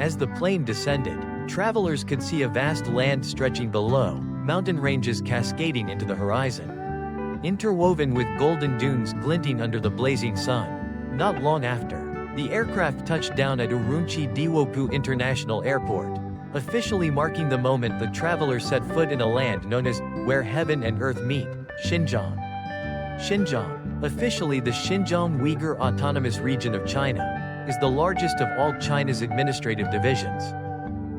As the plane descended, travelers could see a vast land stretching below, mountain ranges cascading into the horizon, interwoven with golden dunes glinting under the blazing sun. Not long after, the aircraft touched down at Urumqi Diwopu International Airport, officially marking the moment the travelers set foot in a land known as where heaven and earth meet, Xinjiang. Xinjiang, officially the Xinjiang Uyghur Autonomous Region of China, is the largest of all China's administrative divisions,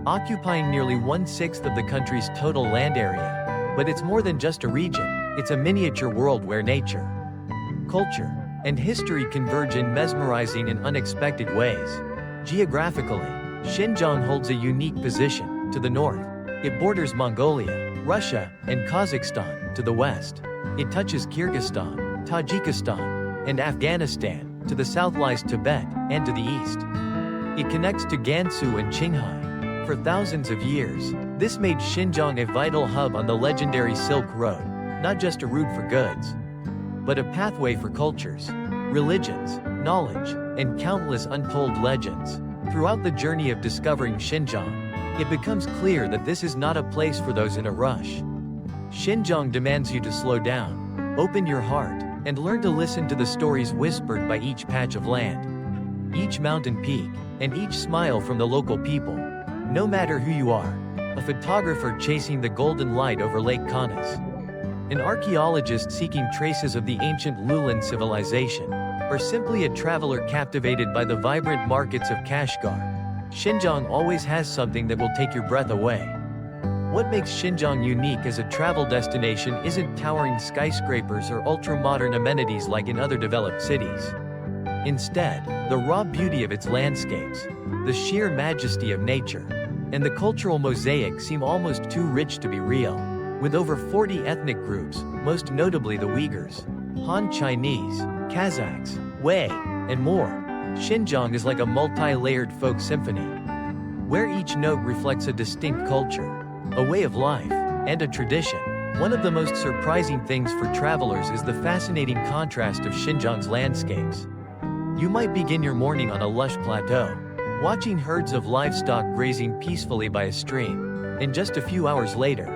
occupying nearly 1/6 of the country's total land area. But it's more than just a region, it's a miniature world where nature, culture, and history converge in mesmerizing and unexpected ways. Geographically, Xinjiang holds a unique position. To the north, it borders Mongolia, Russia, and Kazakhstan. To the west, it touches Kyrgyzstan, Tajikistan, and Afghanistan. To the south lies Tibet, and to the east, it connects to Gansu and Qinghai. For thousands of years, this made Xinjiang a vital hub on the legendary Silk Road, not just a route for goods, but a pathway for cultures, religions, knowledge, and countless untold legends. Throughout the journey of discovering Xinjiang, it becomes clear that this is not a place for those in a rush. Xinjiang demands you to slow down, open your heart, and learn to listen to the stories whispered by each patch of land, each mountain peak, and each smile from the local people. No matter who you are, a photographer chasing the golden light over Lake Kanas, an archaeologist seeking traces of the ancient Lulan civilization, or simply a traveler captivated by the vibrant markets of Kashgar, Xinjiang always has something that will take your breath away. What makes Xinjiang unique as a travel destination isn't towering skyscrapers or ultra-modern amenities like in other developed cities. Instead, the raw beauty of its landscapes, the sheer majesty of nature, and the cultural mosaic seem almost too rich to be real. With over 40 ethnic groups, most notably the Uyghurs, Han Chinese, Kazakhs, Hui, and more, Xinjiang is like a multi-layered folk symphony, where each note reflects a distinct culture, a way of life, and a tradition. One of the most surprising things for travelers is the fascinating contrast of Xinjiang's landscapes. You might begin your morning on a lush plateau, watching herds of livestock grazing peacefully by a stream, and just a few hours later,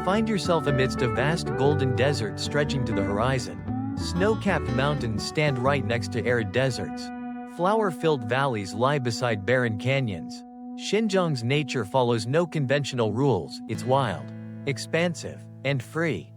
find yourself amidst a vast golden desert stretching to the horizon. Snow-capped mountains stand right next to arid deserts. Flower-filled valleys lie beside barren canyons. Xinjiang's nature follows no conventional rules. It's wild, expansive, and free.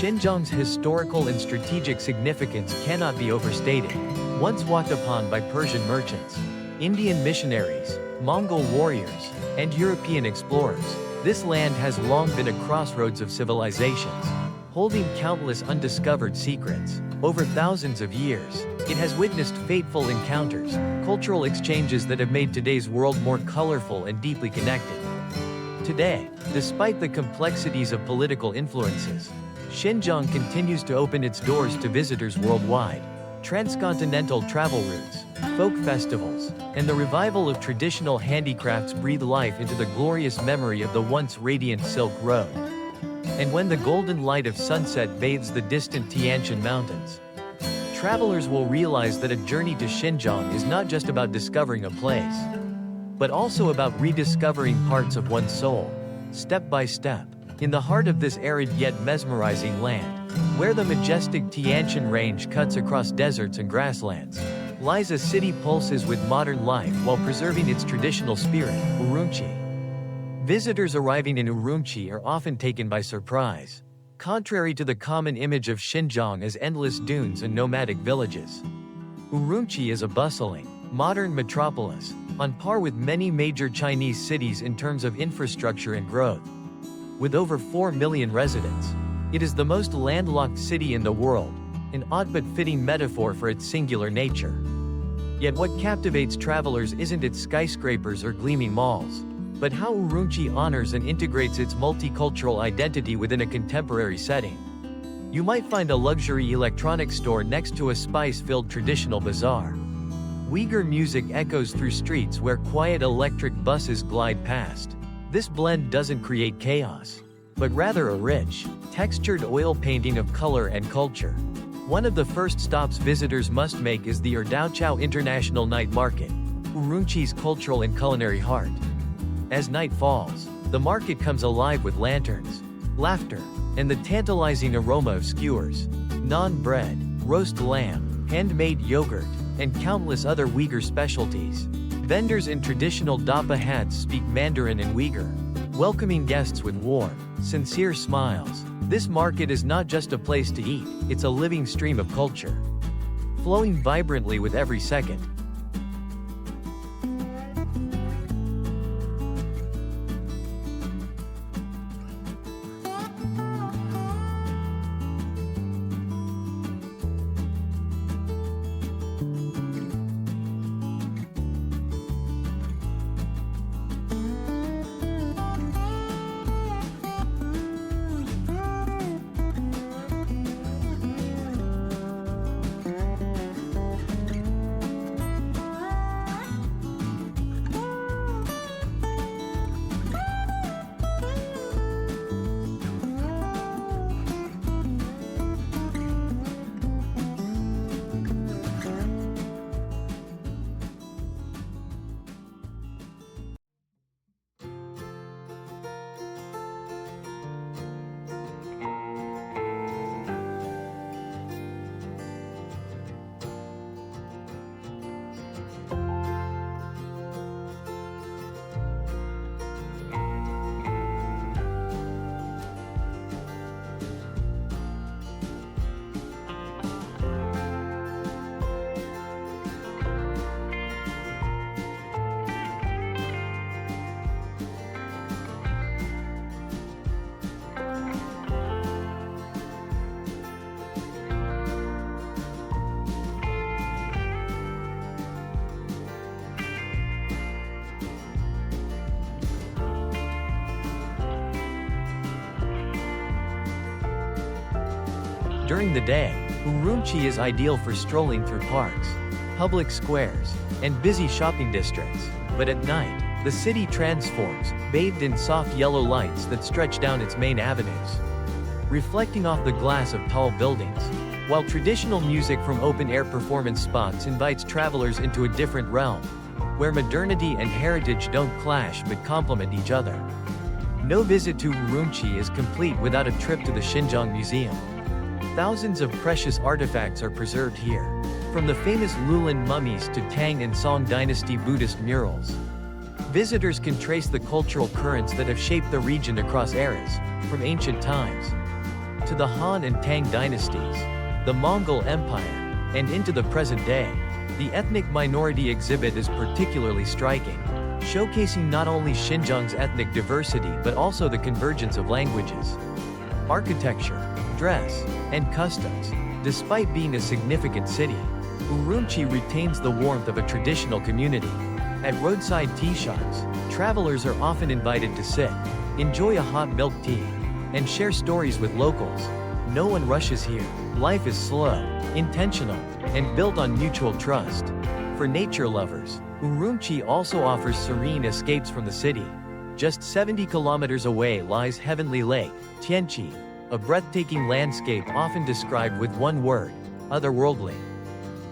Xinjiang's historical and strategic significance cannot be overstated. Once walked upon by Persian merchants, Indian missionaries, Mongol warriors, and European explorers, this land has long been a crossroads of civilizations, holding countless undiscovered secrets. Over thousands of years, it has witnessed fateful encounters, cultural exchanges that have made today's world more colorful and deeply connected. Today, despite the complexities of political influences, Xinjiang continues to open its doors to visitors worldwide. Transcontinental travel routes, folk festivals, and the revival of traditional handicrafts breathe life into the glorious memory of the once radiant Silk Road. And when the golden light of sunset bathes the distant Tianshan Mountains, travelers will realize that a journey to Xinjiang is not just about discovering a place, but also about rediscovering parts of one's soul, step by step. In the heart of this arid yet mesmerizing land, where the majestic Tianshan Range cuts across deserts and grasslands, lies a city pulses with modern life while preserving its traditional spirit, Urumqi. Visitors arriving in Urumqi are often taken by surprise. Contrary to the common image of Xinjiang as endless dunes and nomadic villages, Urumqi is a bustling, modern metropolis, on par with many major Chinese cities in terms of infrastructure and growth. With over 4 million residents, it is the most landlocked city in the world, an odd but fitting metaphor for its singular nature. Yet what captivates travelers isn't its skyscrapers or gleaming malls, but how Urumqi honors and integrates its multicultural identity within a contemporary setting. You might find a luxury electronics store next to a spice-filled traditional bazaar. Uyghur music echoes through streets where quiet electric buses glide past. This blend doesn't create chaos, but rather a rich, textured oil painting of color and culture. One of the first stops visitors must make is the Erdaoqiao International Night Market, Urumqi's cultural and culinary heart. As night falls, the market comes alive with lanterns, laughter, and the tantalizing aroma of skewers, naan bread, roast lamb, handmade yogurt, and countless other Uyghur specialties. Vendors in traditional Dapa hats speak Mandarin and Uyghur, welcoming guests with warm, sincere smiles. This market is not just a place to eat, it's a living stream of culture, flowing vibrantly with every second. During the day, Urumqi is ideal for strolling through parks, public squares, and busy shopping districts. But at night, the city transforms, bathed in soft yellow lights that stretch down its main avenues, reflecting off the glass of tall buildings, while traditional music from open-air performance spots invites travelers into a different realm, where modernity and heritage don't clash but complement each other. No visit to Urumqi is complete without a trip to the Xinjiang Museum. Thousands of precious artifacts are preserved here, from the famous Lulin mummies to Tang and Song dynasty Buddhist murals. Visitors can trace the cultural currents that have shaped the region across eras, from ancient times to the Han and Tang dynasties, the Mongol Empire, and into the present day. The ethnic minority exhibit is particularly striking, showcasing not only Xinjiang's ethnic diversity but also the convergence of languages, architecture, dress, and customs. Despite being a significant city, Urumqi retains the warmth of a traditional community. At roadside tea shops, travelers are often invited to sit, enjoy a hot milk tea, and share stories with locals. No one rushes here. Life is slow, intentional, and built on mutual trust. For nature lovers, Urumqi also offers serene escapes from the city. Just 70 kilometers away lies Heavenly Lake, Tianqi, a breathtaking landscape often described with one word: otherworldly.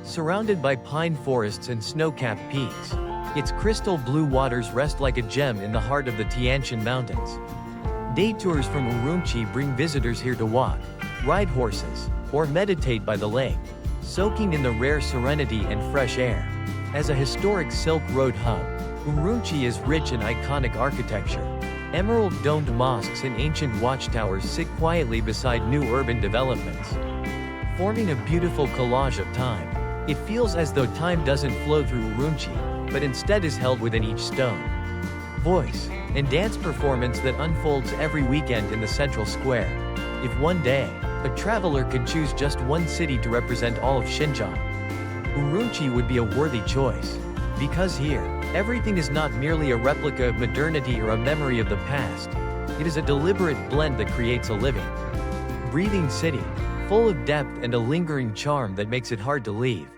Surrounded by pine forests and snow-capped peaks, its crystal blue waters rest like a gem in the heart of the Tianshan Mountains. Day tours from Urumqi bring visitors here to walk, ride horses, or meditate by the lake, soaking in the rare serenity and fresh air. As a historic Silk Road hub, Urumqi is rich in iconic architecture. Emerald-domed mosques and ancient watchtowers sit quietly beside new urban developments, forming a beautiful collage of time. It feels as though time doesn't flow through Urumqi, but instead is held within each stone, voice, and dance performance that unfolds every weekend in the central square. If one day, a traveler could choose just one city to represent all of Xinjiang, Urumqi would be a worthy choice. Because here, everything is not merely a replica of modernity or a memory of the past. It is a deliberate blend that creates a living, breathing city, full of depth and a lingering charm that makes it hard to leave.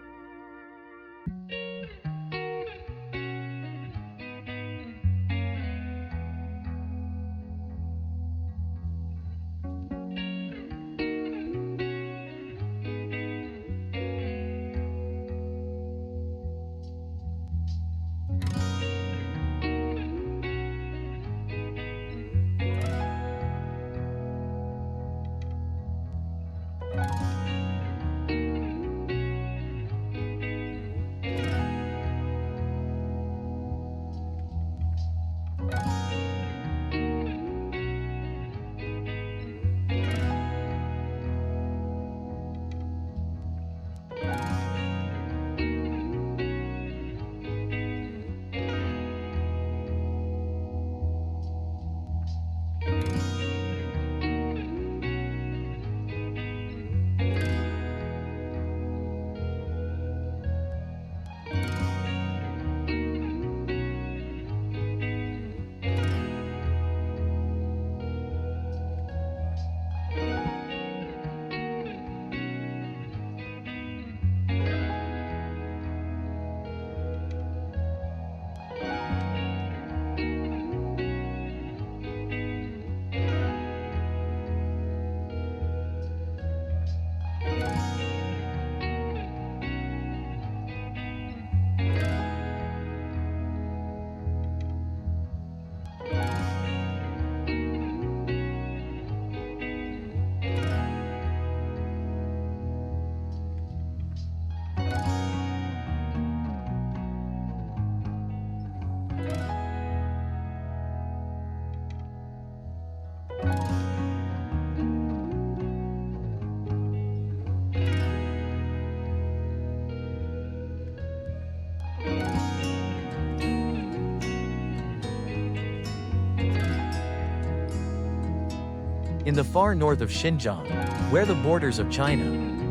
In the far north of Xinjiang, where the borders of China,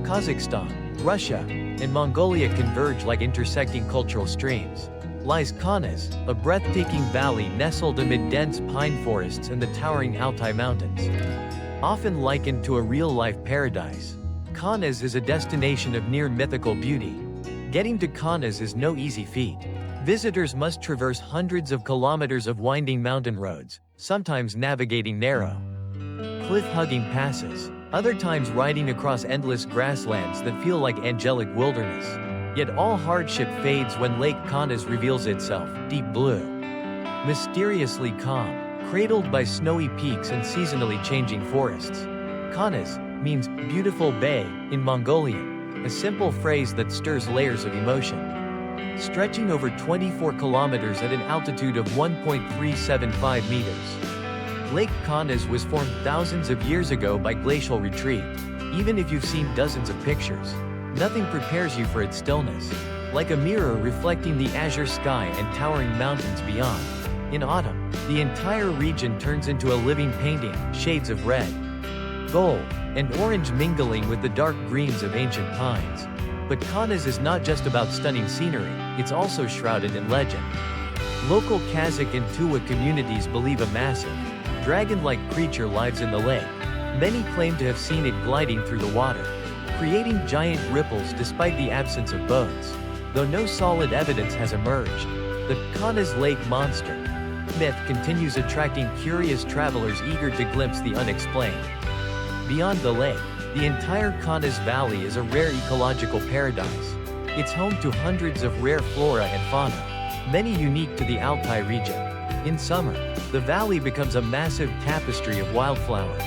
Kazakhstan, Russia, and Mongolia converge like intersecting cultural streams, lies Kanas, a breathtaking valley nestled amid dense pine forests and the towering Altai Mountains. Often likened to a real-life paradise, Kanas is a destination of near-mythical beauty. Getting to Kanas is no easy feat. Visitors must traverse hundreds of kilometers of winding mountain roads, sometimes navigating narrow, cliff-hugging passes, other times riding across endless grasslands that feel like angelic wilderness. Yet all hardship fades when Lake Kanas reveals itself, deep blue, mysteriously calm, cradled by snowy peaks and seasonally changing forests. Kanas means beautiful bay in Mongolian, a simple phrase that stirs layers of emotion. Stretching over 24 kilometers at an altitude of 1.375 meters. Lake Kanas was formed thousands of years ago by glacial retreat. Even if you've seen dozens of pictures, nothing prepares you for its stillness. Like a mirror reflecting the azure sky and towering mountains beyond. In autumn, the entire region turns into a living painting, shades of red, gold, and orange mingling with the dark greens of ancient pines. But Kanas is not just about stunning scenery, it's also shrouded in legend. Local Kazakh and Tuwa communities believe a massive, dragon-like creature lives in the lake. Many claim to have seen it gliding through the water, creating giant ripples despite the absence of boats. Though no solid evidence has emerged, the Kanas Lake monster myth continues attracting curious travelers eager to glimpse the unexplained. Beyond the lake, the entire Kanas Valley is a rare ecological paradise. It's home to hundreds of rare flora and fauna, many unique to the Altai region. In summer, the valley becomes a massive tapestry of wildflowers.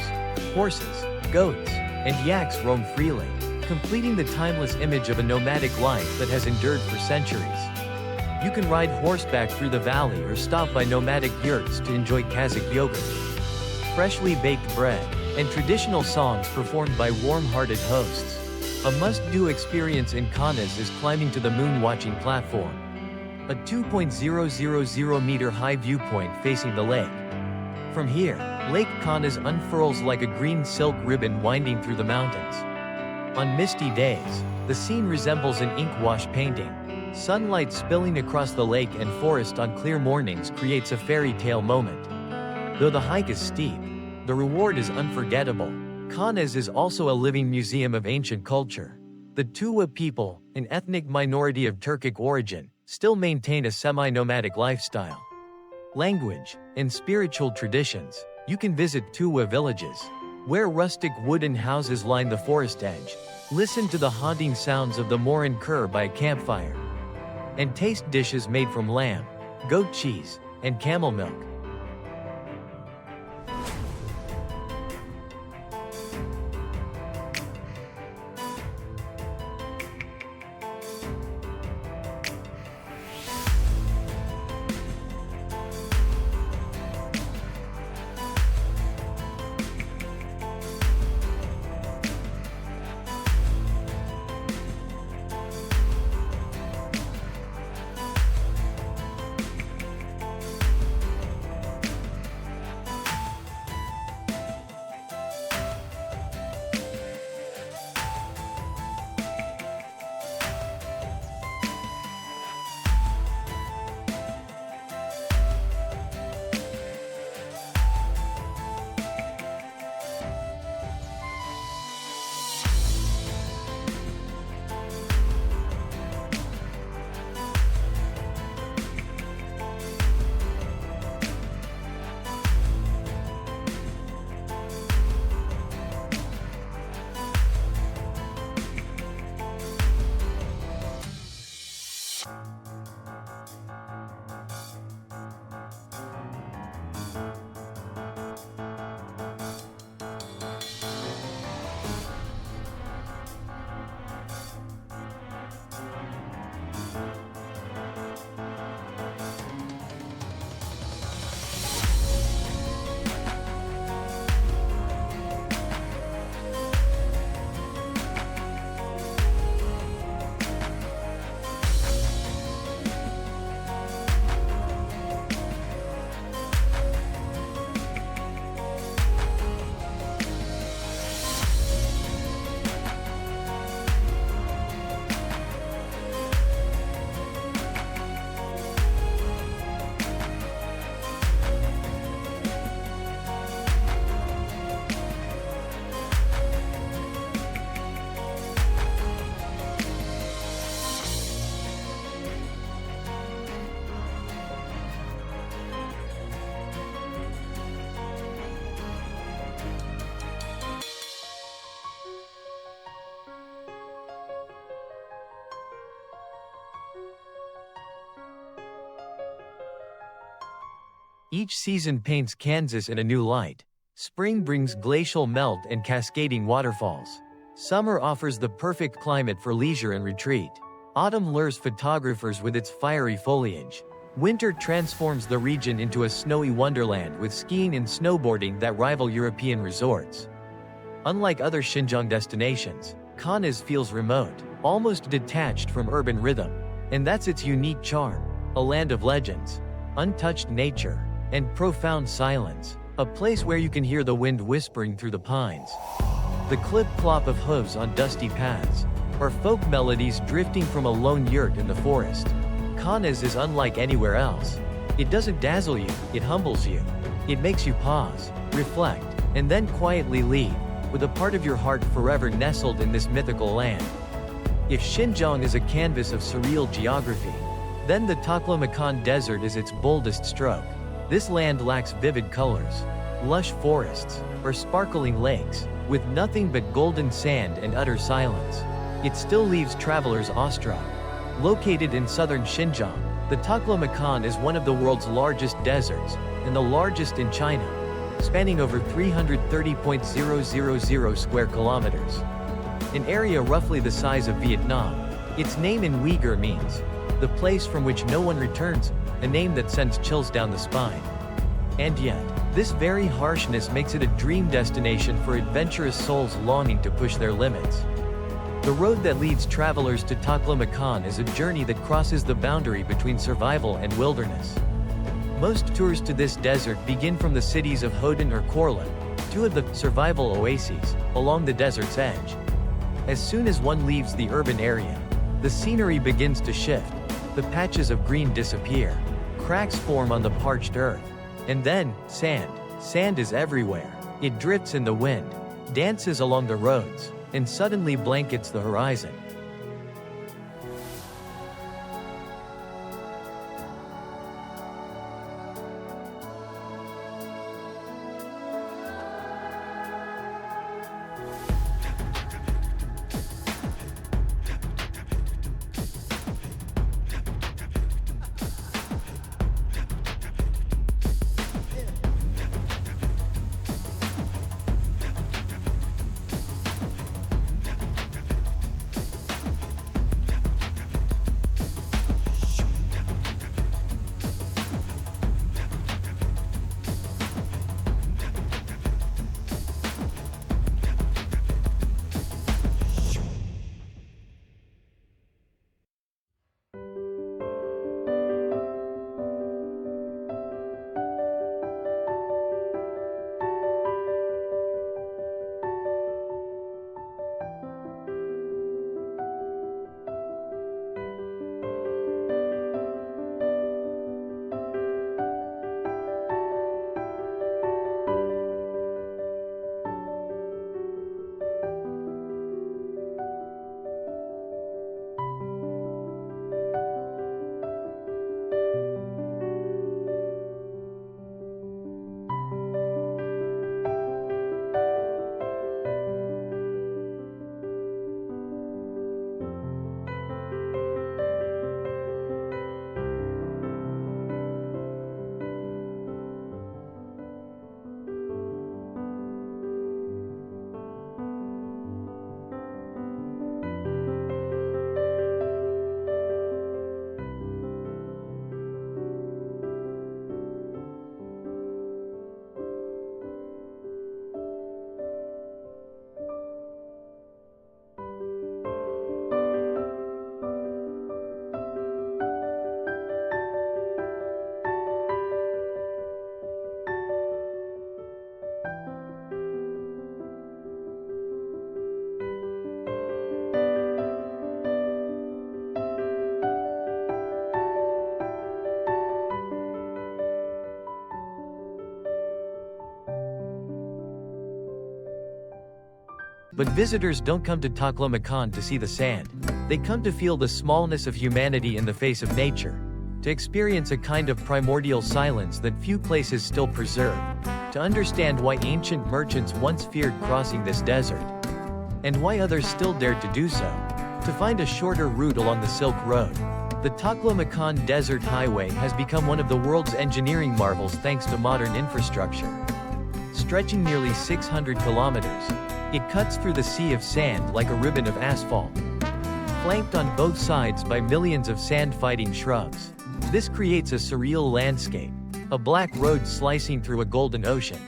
Horses, goats, and yaks roam freely, completing the timeless image of a nomadic life that has endured for centuries. You can ride horseback through the valley or stop by nomadic yurts to enjoy Kazakh yogurt, freshly baked bread, and traditional songs performed by warm-hearted hosts. A must-do experience in Kanas is climbing to the moon-watching platform, a 2.000-meter high viewpoint facing the lake. From here, Lake Kanas unfurls like a green silk ribbon winding through the mountains. On misty days, the scene resembles an ink-wash painting. Sunlight spilling across the lake and forest on clear mornings creates a fairy tale moment. Though the hike is steep, the reward is unforgettable. Kanas is also a living museum of ancient culture. The Tuwa people, an ethnic minority of Turkic origin, still maintain a semi-nomadic lifestyle. Language and spiritual traditions. You can visit Tuwa villages, where rustic wooden houses line the forest edge. Listen to the haunting sounds of the Morin Kur by a campfire, and taste dishes made from lamb, goat cheese, and camel milk. Each season paints Kansas in a new light. Spring brings glacial melt and cascading waterfalls. Summer offers the perfect climate for leisure and retreat. Autumn lures photographers with its fiery foliage. Winter transforms the region into a snowy wonderland with skiing and snowboarding that rival European resorts. Unlike other Xinjiang destinations, Kanas feels remote, almost detached from urban rhythm. And that's its unique charm. A land of legends, untouched nature, and profound silence. A place where you can hear the wind whispering through the pines, the clip-clop of hooves on dusty paths, or folk melodies drifting from a lone yurt in the forest. Kanas is unlike anywhere else. It doesn't dazzle you, it humbles you. It makes you pause, reflect, and then quietly leave, with a part of your heart forever nestled in this mythical land. If Xinjiang is a canvas of surreal geography, then the Taklamakan Desert is its boldest stroke. This land lacks vivid colors, lush forests, or sparkling lakes, with nothing but golden sand and utter silence. It still leaves travelers awestruck. Located in southern Xinjiang, the Taklamakan is one of the world's largest deserts, and the largest in China, spanning over 330.000 square kilometers. An area roughly the size of Vietnam. Its name in Uyghur means, the place from which no one returns, a name that sends chills down the spine. And yet, this very harshness makes it a dream destination for adventurous souls longing to push their limits. The road that leads travelers to Taklamakan is a journey that crosses the boundary between survival and wilderness. Most tours to this desert begin from the cities of Hoden or Korlan, two of the survival oases along the desert's edge. As soon as one leaves the urban area, the scenery begins to shift. The patches of green disappear. Cracks form on the parched earth. And then, sand. Sand is everywhere. It drifts in the wind, dances along the roads, and suddenly blankets the horizon. But visitors don't come to Taklamakan to see the sand. They come to feel the smallness of humanity in the face of nature, to experience a kind of primordial silence that few places still preserve, to understand why ancient merchants once feared crossing this desert, and why others still dared to do so, to find a shorter route along the Silk Road. The Taklamakan Desert Highway has become one of the world's engineering marvels thanks to modern infrastructure. Stretching nearly 600 kilometers, it cuts through the sea of sand like a ribbon of asphalt. Flanked on both sides by millions of sand-fighting shrubs, this creates a surreal landscape, a black road slicing through a golden ocean.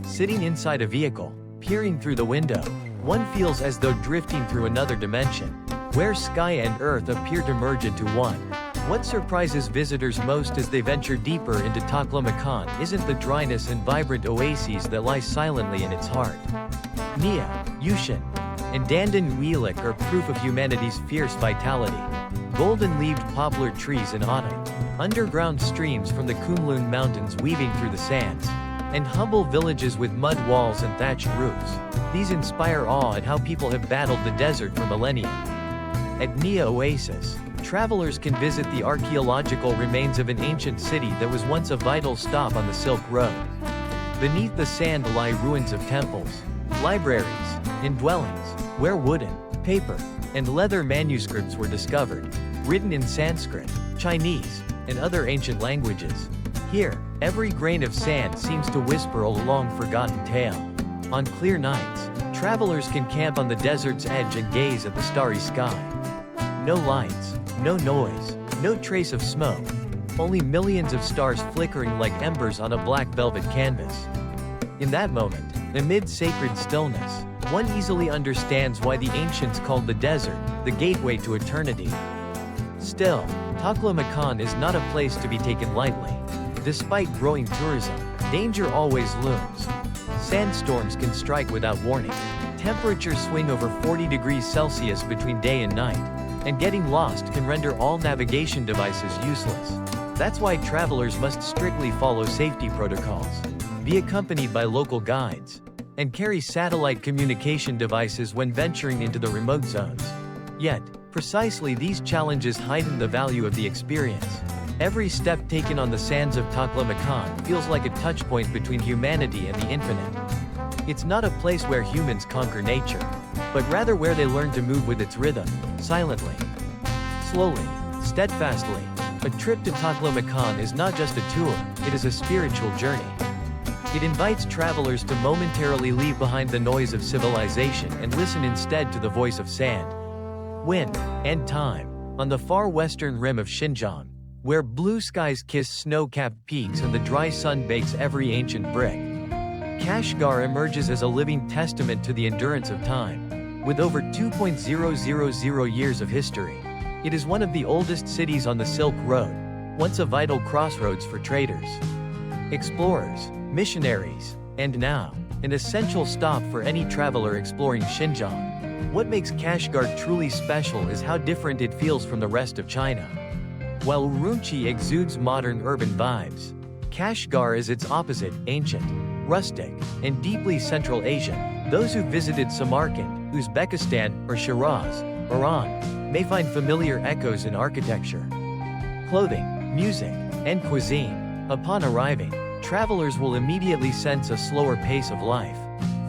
Sitting inside a vehicle, peering through the window, one feels as though drifting through another dimension, where sky and earth appear to merge into one. What surprises visitors most as they venture deeper into Taklamakan isn't the dryness and vibrant oases that lie silently in its heart. Nia, Yushin, and Dandan Wheelik are proof of humanity's fierce vitality. Golden-leaved poplar trees in autumn, underground streams from the Altai Mountains weaving through the sands, and humble villages with mud walls and thatched roofs. These inspire awe at how people have battled the desert for millennia. At Nia Oasis, travelers can visit the archaeological remains of an ancient city that was once a vital stop on the Silk Road. Beneath the sand lie ruins of temples, libraries, and dwellings, where wooden, paper, and leather manuscripts were discovered, written in Sanskrit, Chinese, and other ancient languages. Here, every grain of sand seems to whisper a long-forgotten tale. On clear nights, travelers can camp on the desert's edge and gaze at the starry sky. No lights, no noise, no trace of smoke, only millions of stars flickering like embers on a black velvet canvas. In that moment, amid sacred stillness, one easily understands why the ancients called the desert the gateway to eternity. Still, Taklamakan is not a place to be taken lightly. Despite growing tourism, danger always looms. Sandstorms can strike without warning. Temperatures swing over 40 degrees Celsius between day and night, and getting lost can render all navigation devices useless. That's why travelers must strictly follow safety protocols, be accompanied by local guides, and carry satellite communication devices when venturing into the remote zones. Yet, precisely these challenges heighten the value of the experience. Every step taken on the sands of Taklamakan feels like a touchpoint between humanity and the infinite. It's not a place where humans conquer nature, but rather where they learn to move with its rhythm, silently, slowly, steadfastly. A trip to Taklamakan is not just a tour, it is a spiritual journey. It invites travelers to momentarily leave behind the noise of civilization and listen instead to the voice of sand, wind, and time. On the far western rim of Xinjiang, where blue skies kiss snow-capped peaks and the dry sun bakes every ancient brick, Kashgar emerges as a living testament to the endurance of time. With over 2.000 years of history, it is one of the oldest cities on the Silk Road, once a vital crossroads for traders, explorers, missionaries, and now, an essential stop for any traveler exploring Xinjiang. What makes Kashgar truly special is how different it feels from the rest of China. While Urumqi exudes modern urban vibes, Kashgar is its opposite, ancient, rustic, and deeply Central Asian. Those who visited Samarkand, Uzbekistan, or Shiraz, Iran, may find familiar echoes in architecture, clothing, music, and cuisine. Upon arriving, travelers will immediately sense a slower pace of life,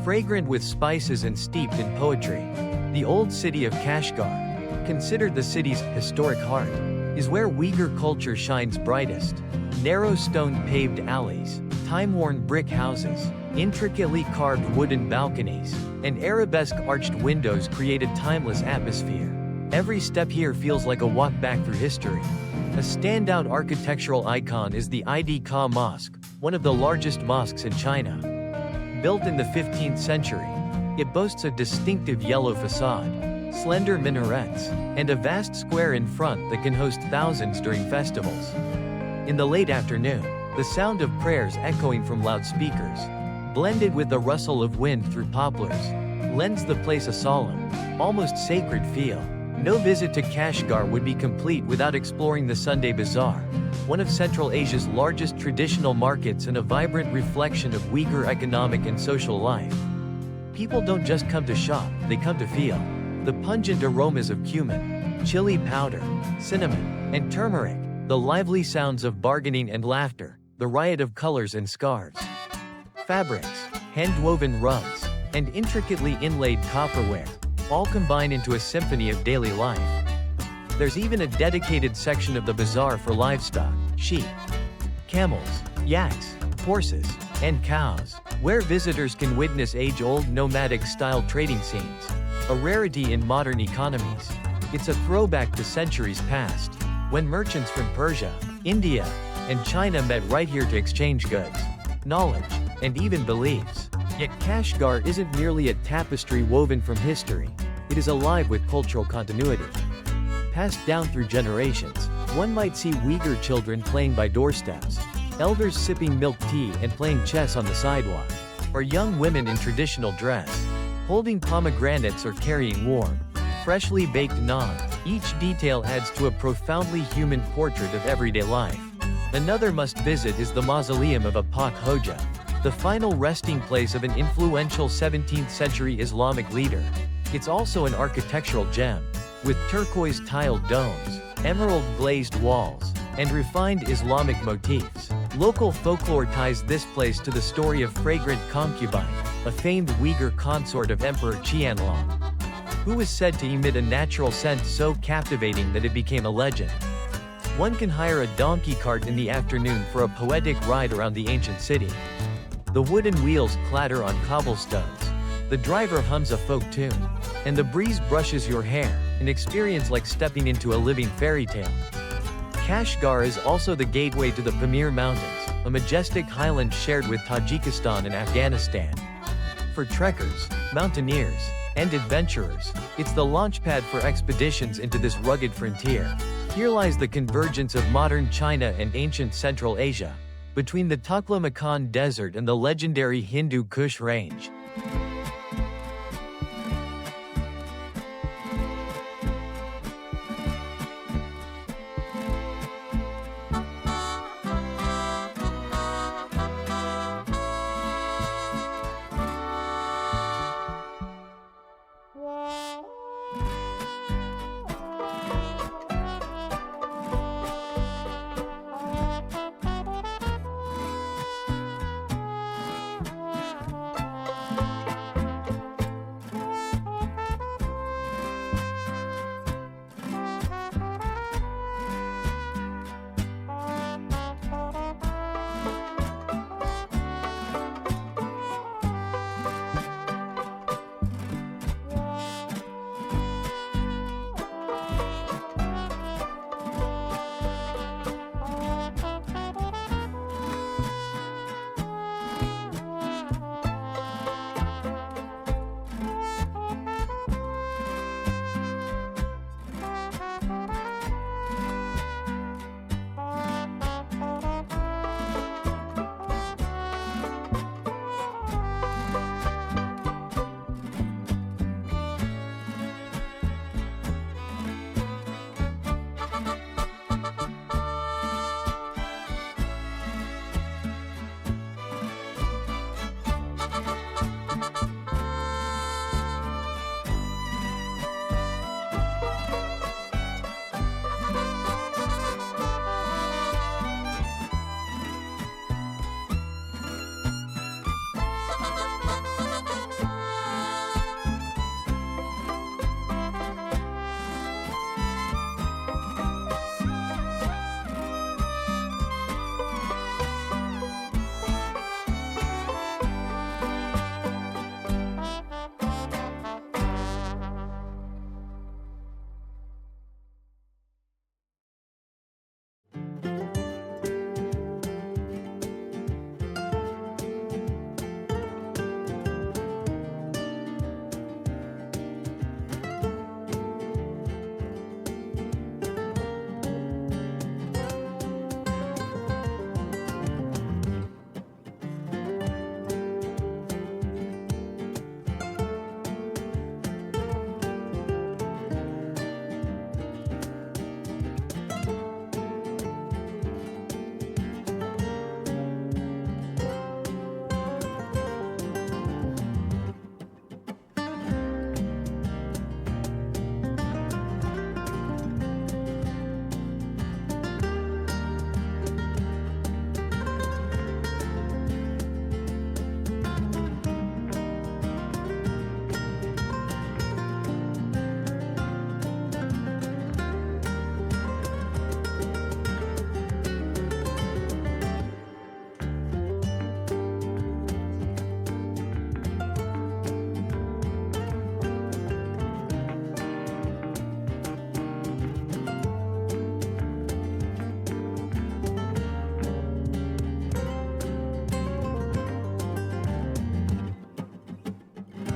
fragrant with spices and steeped in poetry. The old city of Kashgar, considered the city's historic heart, is where Uyghur culture shines brightest. Narrow stone-paved alleys, time-worn brick houses, intricately carved wooden balconies, and arabesque arched windows create a timeless atmosphere. Every step here feels like a walk back through history. A standout architectural icon is the Idi-Ka Mosque, one of the largest mosques in China. Built in the 15th century, it boasts a distinctive yellow facade, slender minarets, and a vast square in front that can host thousands during festivals. In the late afternoon, the sound of prayers echoing from loudspeakers, blended with the rustle of wind through poplars, lends the place a solemn, almost sacred feel. No visit to Kashgar would be complete without exploring the Sunday Bazaar, one of Central Asia's largest traditional markets and a vibrant reflection of Uyghur economic and social life. People don't just come to shop, they come to feel the pungent aromas of cumin, chili powder, cinnamon, and turmeric, the lively sounds of bargaining and laughter, the riot of colors and scarves, fabrics, hand-woven rugs, and intricately inlaid copperware, all combine into a symphony of daily life. There's even a dedicated section of the bazaar for livestock, sheep, camels, yaks, horses, and cows, where visitors can witness age-old nomadic-style trading scenes, a rarity in modern economies. It's a throwback to centuries past, when merchants from Persia, India, and China met right here to exchange goods, knowledge, and even beliefs. Yet Kashgar isn't merely a tapestry woven from history, it is alive with cultural continuity. Passed down through generations, one might see Uyghur children playing by doorsteps, elders sipping milk tea and playing chess on the sidewalk, or young women in traditional dress, holding pomegranates or carrying warm, freshly baked naan. Each detail adds to a profoundly human portrait of everyday life. Another must-visit is the mausoleum of Pak Hoja, the final resting place of an influential 17th-century Islamic leader. It's also an architectural gem. with turquoise tiled domes, emerald glazed walls, and refined Islamic motifs. Local folklore ties this place to the story of fragrant concubine, a famed Uyghur consort of Emperor Qianlong, who was said to emit a natural scent so captivating that it became a legend. One can hire a donkey cart in the afternoon for a poetic ride around the ancient city. The wooden wheels clatter on cobblestones, the driver hums a folk tune, and the breeze brushes your hair, an experience like stepping into a living fairy tale. Kashgar is also the gateway to the Pamir Mountains, a majestic highland shared with Tajikistan and Afghanistan. For trekkers, mountaineers, and adventurers, it's the launchpad for expeditions into this rugged frontier. Here lies the convergence of modern China and ancient Central Asia, between the Taklamakan Desert and the legendary Hindu Kush Range.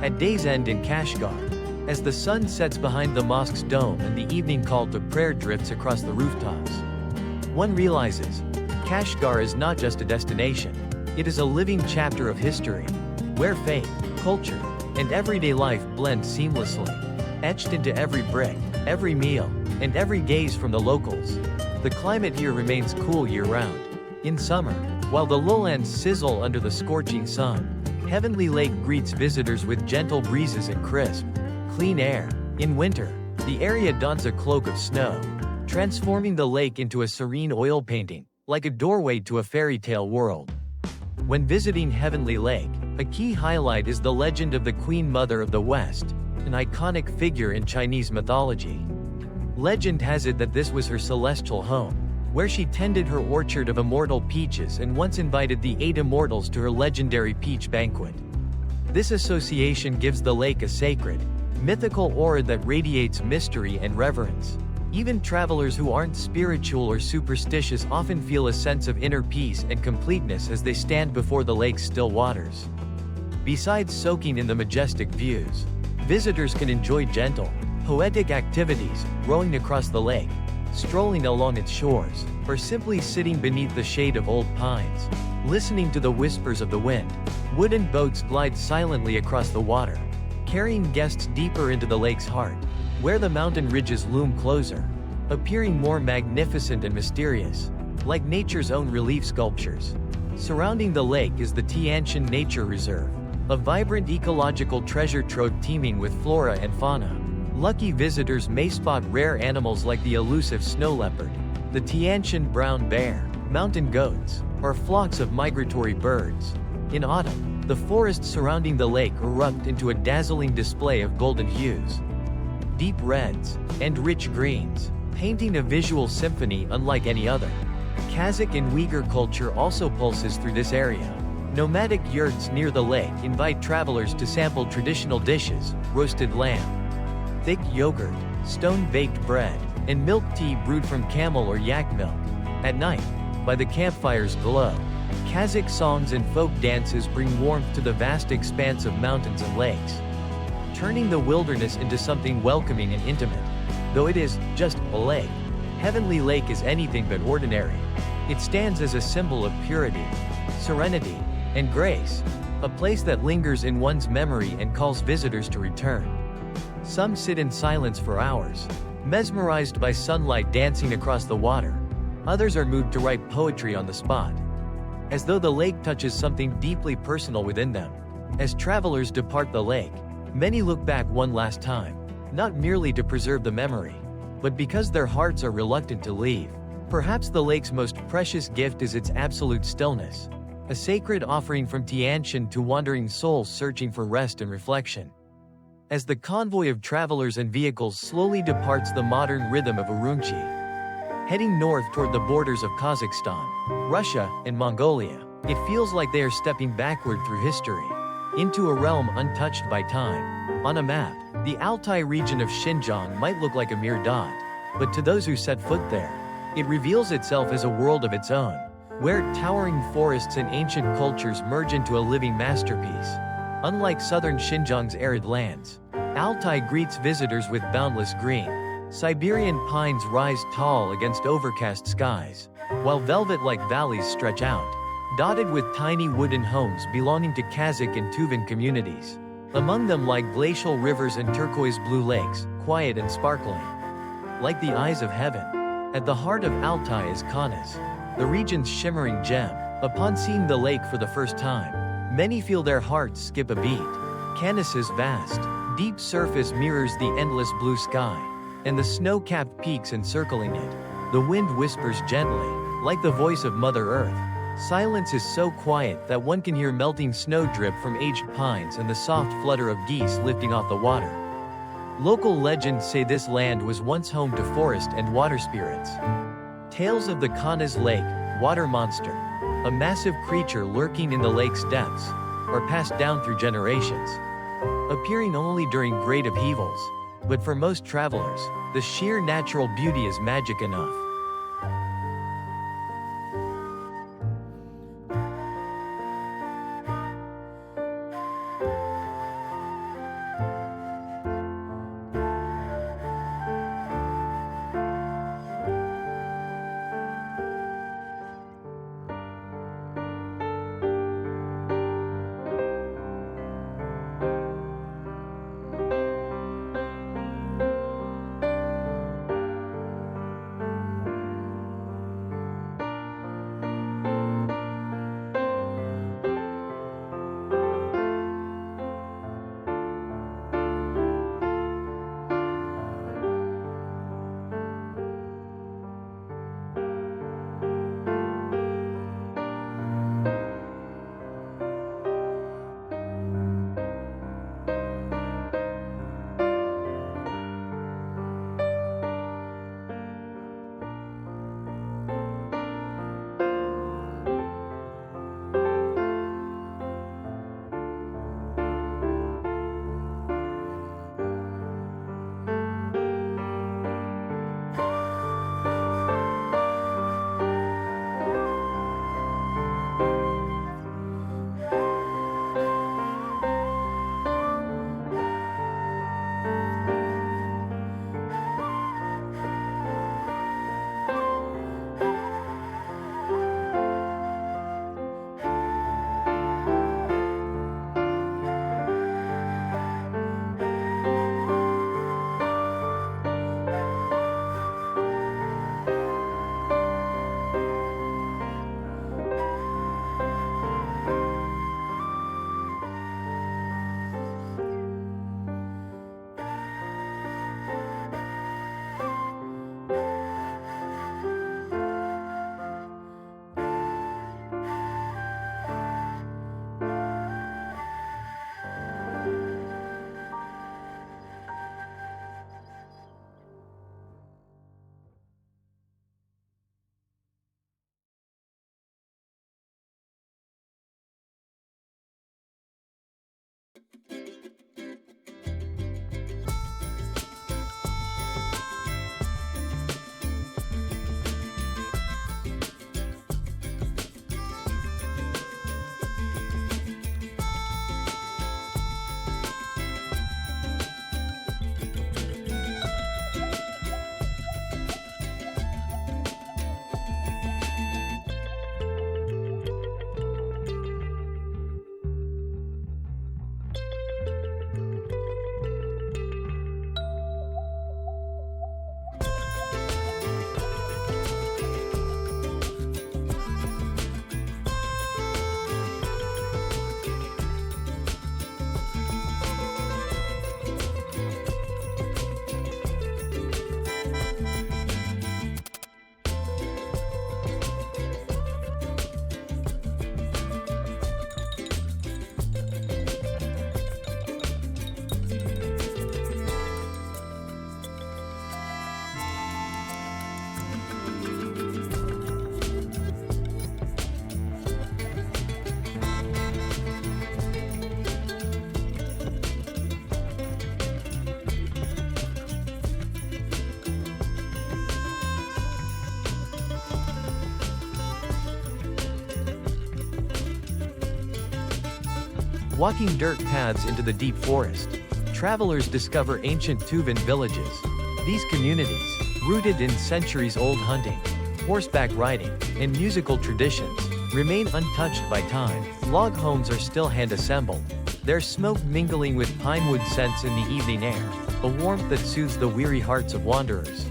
At day's end in Kashgar, as the sun sets behind the mosque's dome and the evening call to prayer drifts across the rooftops, one realizes, Kashgar is not just a destination, it is a living chapter of history, where faith, culture, and everyday life blend seamlessly, etched into every brick, every meal, and every gaze from the locals. The climate here remains cool year-round. In summer, while the lowlands sizzle under the scorching sun, Heavenly Lake greets visitors with gentle breezes and crisp, clean air. In winter, The area dons a cloak of snow, transforming the lake into a serene oil painting, like a doorway to a fairy tale world. When visiting Heavenly Lake, a key highlight is the legend of the Queen Mother of the West, an iconic figure in Chinese mythology. Legend has it that this was her celestial home, where she tended her orchard of immortal peaches and once invited the 8 immortals to her legendary peach banquet. This association gives the lake a sacred, mythical aura that radiates mystery and reverence. Even travelers who aren't spiritual or superstitious often feel a sense of inner peace and completeness as they stand before the lake's still waters. Besides soaking in the majestic views, visitors can enjoy gentle, poetic activities, rowing across the lake, strolling along its shores, or simply sitting beneath the shade of old pines, listening to the whispers of the wind. Wooden boats glide silently across the water, carrying guests deeper into the lake's heart, where the mountain ridges loom closer, appearing more magnificent and mysterious, like nature's own relief sculptures. Surrounding the lake is the Tianshan Nature Reserve, a vibrant ecological treasure trove teeming with flora and fauna. Lucky visitors may spot rare animals like the elusive snow leopard, the Tianshan brown bear, mountain goats, or flocks of migratory birds. In autumn, the forests surrounding the lake erupt into a dazzling display of golden hues, deep reds, and rich greens, painting a visual symphony unlike any other. Kazakh and Uyghur culture also pulses through this area. Nomadic yurts near the lake invite travelers to sample traditional dishes, roasted lamb, thick yogurt, stone-baked bread, and milk tea brewed from camel or yak milk. At night, by the campfire's glow, Kazakh songs and folk dances bring warmth to the vast expanse of mountains and lakes, turning the wilderness into something welcoming and intimate. Though it is just a lake, Heavenly Lake is anything but ordinary. It stands as a symbol of purity, serenity, and grace, a place that lingers in one's memory and calls visitors to return. Some sit in silence for hours, mesmerized by sunlight dancing across the water. Others are moved to write poetry on the spot, as though the lake touches something deeply personal within them. As travelers depart the lake, many look back one last time, not merely to preserve the memory, but because their hearts are reluctant to leave. Perhaps the lake's most precious gift is its absolute stillness, a sacred offering from Tianshan to wandering souls searching for rest and reflection. As the convoy of travelers and vehicles slowly departs the modern rhythm of Urumqi, heading north toward the borders of Kazakhstan, Russia, and Mongolia, it feels like they are stepping backward through history, into a realm untouched by time. On a map, the Altai region of Xinjiang might look like a mere dot, but to those who set foot there, it reveals itself as a world of its own, where towering forests and ancient cultures merge into a living masterpiece. Unlike southern Xinjiang's arid lands, Altai greets visitors with boundless green. Siberian pines rise tall against overcast skies, while velvet-like valleys stretch out, dotted with tiny wooden homes belonging to Kazakh and Tuvan communities. Among them lie glacial rivers and turquoise-blue lakes, quiet and sparkling, like the eyes of heaven. At the heart of Altai is Kanas, the region's shimmering gem. Upon seeing the lake for the first time, many feel their hearts skip a beat. Kanas's vast, deep surface mirrors the endless blue sky, and the snow-capped peaks encircling it. The wind whispers gently, like the voice of Mother Earth. Silence is so quiet that one can hear melting snowdrip from aged pines and the soft flutter of geese lifting off the water. Local legends say this land was once home to forest and water spirits. Tales of the Kanas Lake, water monster, a massive creature lurking in the lake's depths, are passed down through generations, appearing only during great upheavals. But for most travelers, the sheer natural beauty is magic enough. Walking dirt paths into the deep forest, travelers discover ancient Tuvan villages. These communities, rooted in centuries-old hunting, horseback riding, and musical traditions, remain untouched by time. Log homes are still hand-assembled, their smoke mingling with pinewood scents in the evening air, a warmth that soothes the weary hearts of wanderers.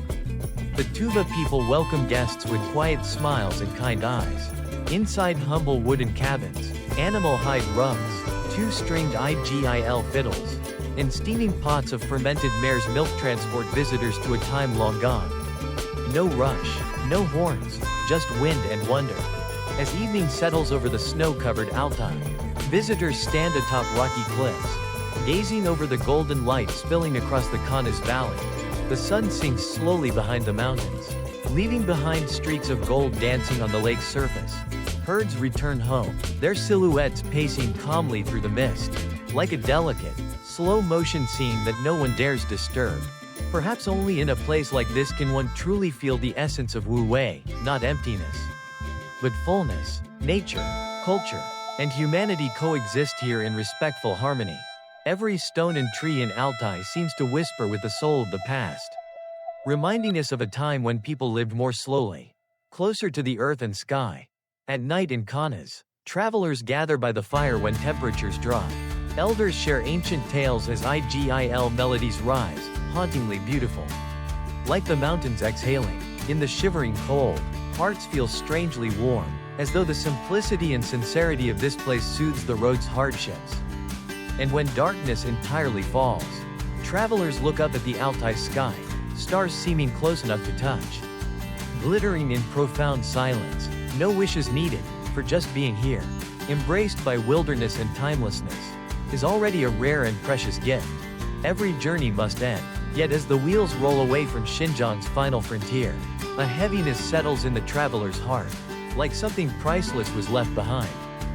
The Tuva people welcome guests with quiet smiles and kind eyes. Inside humble wooden cabins, animal hide rugs, two-stringed IGIL fiddles, and steaming pots of fermented mare's milk transport visitors to a time long gone. No rush, no horns, just wind and wonder. As evening settles over the snow-covered Altai, visitors stand atop rocky cliffs, gazing over the golden light spilling across the Kanas Valley. The sun sinks slowly behind the mountains, leaving behind streaks of gold dancing on the lake's surface. Herds return home, their silhouettes pacing calmly through the mist, like a delicate, slow-motion scene that no one dares disturb. Perhaps only in a place like this can one truly feel the essence of Wu Wei, not emptiness, but fullness. Nature, culture, and humanity coexist here in respectful harmony. Every stone and tree in Altai seems to whisper with the soul of the past, reminding us of a time when people lived more slowly, closer to the earth and sky. At night in Kanas, travelers gather by the fire when temperatures drop. Elders share ancient tales as IGIL melodies rise, hauntingly beautiful. Like the mountains exhaling, in the shivering cold, hearts feel strangely warm, as though the simplicity and sincerity of this place soothes the road's hardships. And when darkness entirely falls, travelers look up at the Altai sky, stars seeming close enough to touch, glittering in profound silence. No wishes needed, for just being here, embraced by wilderness and timelessness, is already a rare and precious gift. Every journey must end, yet as the wheels roll away from Xinjiang's final frontier, a heaviness settles in the traveler's heart, like something priceless was left behind.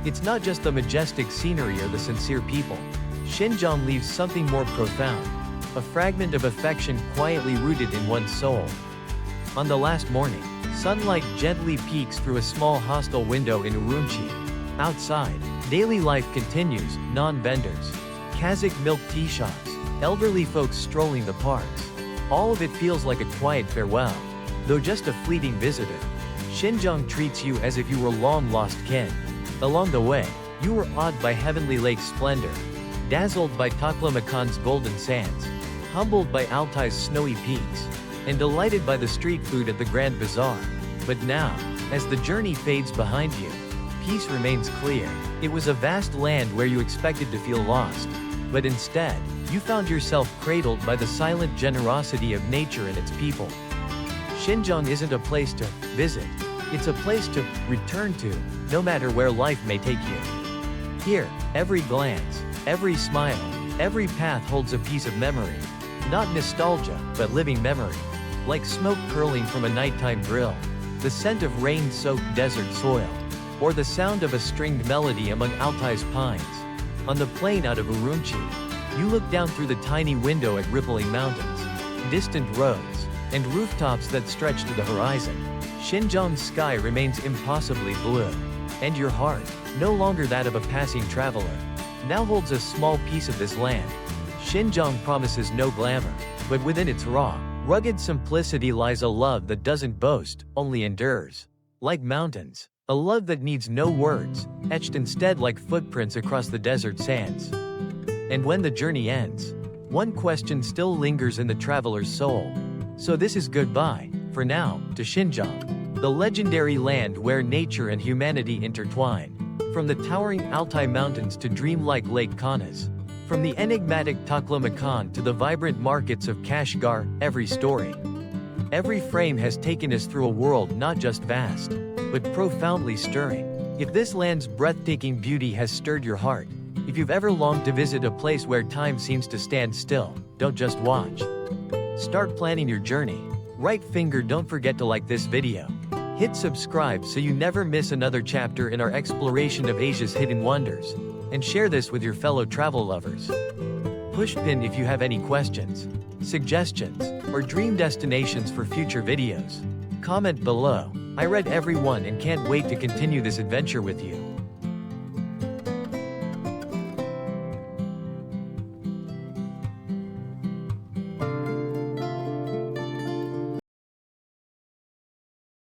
It's not just the majestic scenery or the sincere people. Xinjiang leaves something more profound, a fragment of affection quietly rooted in one's soul. On the last morning, sunlight gently peeks through a small hostel window in Urumqi. Outside, daily life continues, non-vendors, Kazakh milk tea shops, elderly folks strolling the parks. All of it feels like a quiet farewell, though just a fleeting visitor. Xinjiang treats you as if you were long-lost kin. Along the way, you were awed by Heavenly Lake's splendor, dazzled by Taklamakan's golden sands, humbled by Altai's snowy peaks, and delighted by the street food at the Grand Bazaar. But now, as the journey fades behind you, peace remains clear. It was a vast land where you expected to feel lost, but instead, you found yourself cradled by the silent generosity of nature and its people. Xinjiang isn't a place to visit, it's a place to return to, no matter where life may take you. Here, every glance, every smile, every path holds a piece of memory. Not nostalgia, but living memory. Like smoke curling from a nighttime grill, the scent of rain-soaked desert soil, or the sound of a stringed melody among Altai's pines. On the plain out of Urumqi, you look down through the tiny window at rippling mountains, distant roads, and rooftops that stretch to the horizon. Xinjiang's sky remains impossibly blue, and your heart, no longer that of a passing traveler, now holds a small piece of this land. Xinjiang promises no glamour, but within its raw, rugged simplicity lies a love that doesn't boast, only endures. Like mountains, a love that needs no words, etched instead like footprints across the desert sands. And when the journey ends, one question still lingers in the traveler's soul. So this is goodbye, for now, to Xinjiang, the legendary land where nature and humanity intertwine. From the towering Altai Mountains to dreamlike Lake Kanas, from the enigmatic Taklamakan to the vibrant markets of Kashgar, every story, every frame has taken us through a world not just vast, but profoundly stirring. If this land's breathtaking beauty has stirred your heart, if you've ever longed to visit a place where time seems to stand still, don't just watch. Start planning your journey. Right finger, don't forget to like this video. Hit subscribe so you never miss another chapter in our exploration of Asia's hidden wonders. And share this with your fellow travel lovers. Push pin if you have any questions, suggestions, or dream destinations for future videos. Comment below. I read every one and can't wait to continue this adventure with you.